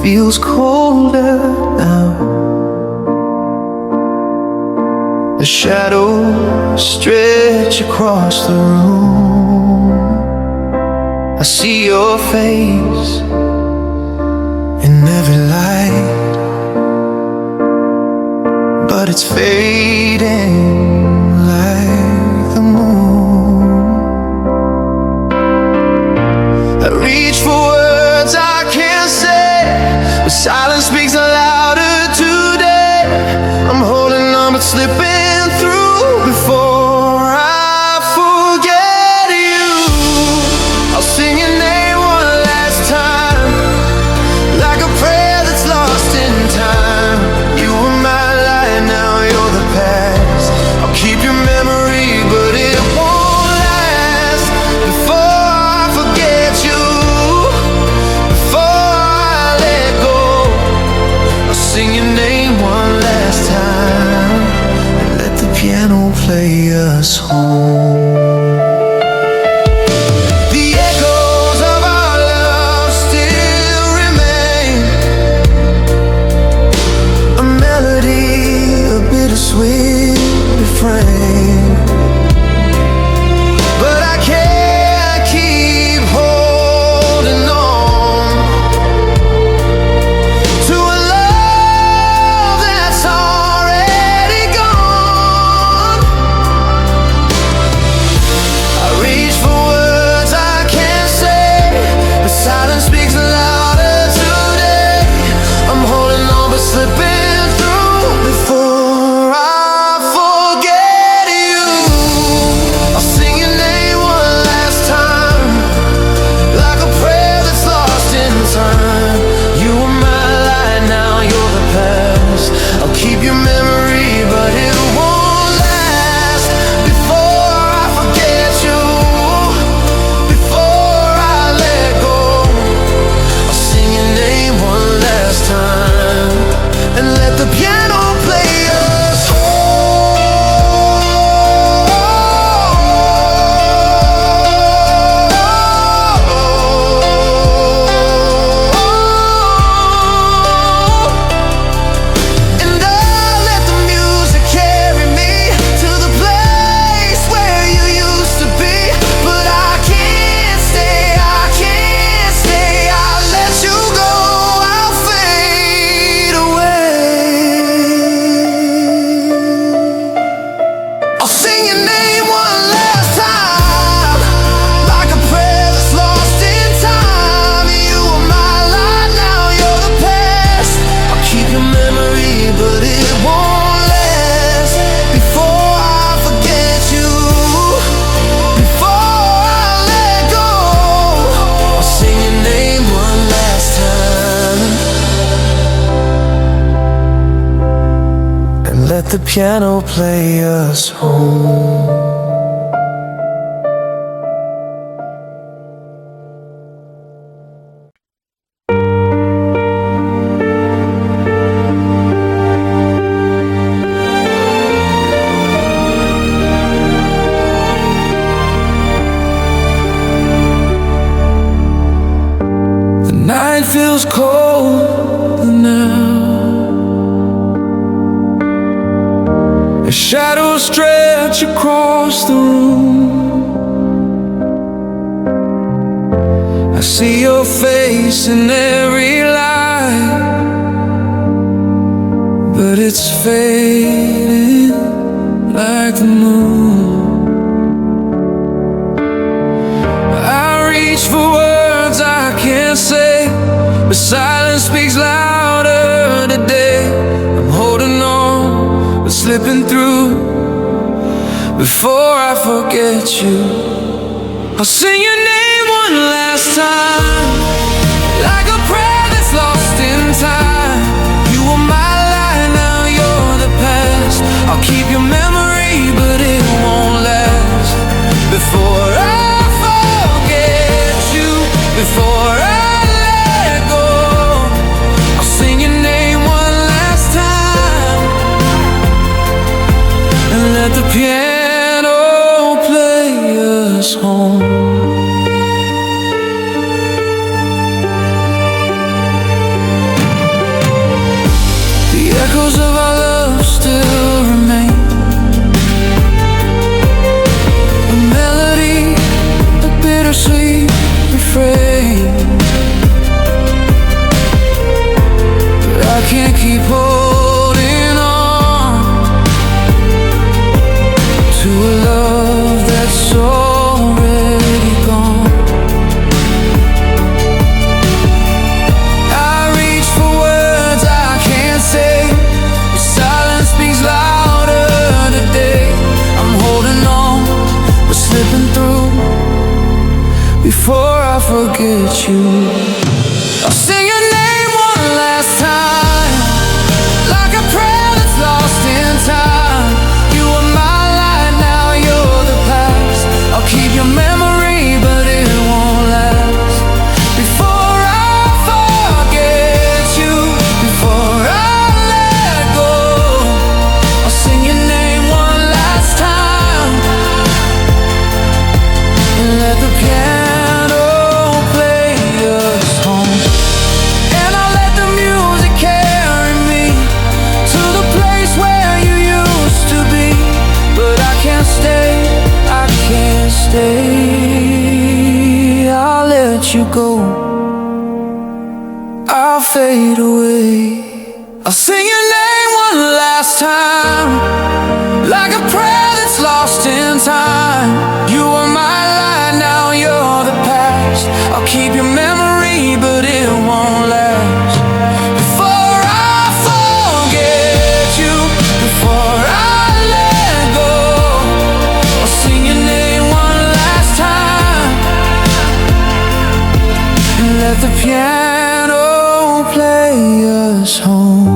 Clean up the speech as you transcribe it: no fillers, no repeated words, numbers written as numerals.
feels colder now. The shadows stretch across the room. I see your face in every light, but it's fading like the moon. I reach for words I can't say, but silence speaks louder today. I'm holding on but slipping through before I forget you. I'll sing your name one last time, like a prayer that's lost in time. You were my light, now you're the past. I'll keep your memory, but it won't last. Before I forget you, before I let go, I'll sing your name one last time and let the piano play us home. The echoes of our love still remain, a melody, a bittersweet refrain. But I can't keep holding on to a love that's already gone. I reach for words I can't say, but silence speaks louder today. I'm holding on but slipping through before I forget you. I'll sing your name one last time, like a prayer that's lost in time. You were my light, now you're the past. I'll keep your memory, but it won't last. Before I forget you, before I let go, I'll sing your name one last time and let the piano play us and I'll let the music carry me to the place where you used to be. But I can't stay, I can't stay. I'll let you go, I'll fade away. I'll sing your name one last time, like a prayer that's lost in time. You were my light, now you're the past. I'll keep your memory, but it won't last. Before I forget you, before I let go, I'll sing your name one last time and let the piano play us home. The night feels cold now, the shadows stretch across the room. I see your face in every light, but it's fading like the moon. I reach for words I can't say, but silence speaks louder today. I'm holding on but slipping through before I forget you. I'll sing your name one last time, like a prayer that's lost in time. You were my light, now you're the past. I'll keep your memory, but it won't last. Before I forget you, before I let go, I'll sing your name one last time and let the piano play us home. before I forget you. I'll sing your name one last time, like a prayer that's lost in time. You were my light, now you're the past. I'll keep your memory, but it won't last. Before I forget you, before I let go, I'll sing your name one last time, and let the piano play us home. And I'll let the music carry me to the place where you used to be. But I can't stay, I can't stay. I'll let you go, I'll fade away. I'll sing your name one last time, like a prayer that's lost in time. You were my light, now you're the past. I'll keep your memory, but it won't last. Before I forget you, before I let go, I'll sing your name one last time, and let the piano play us home.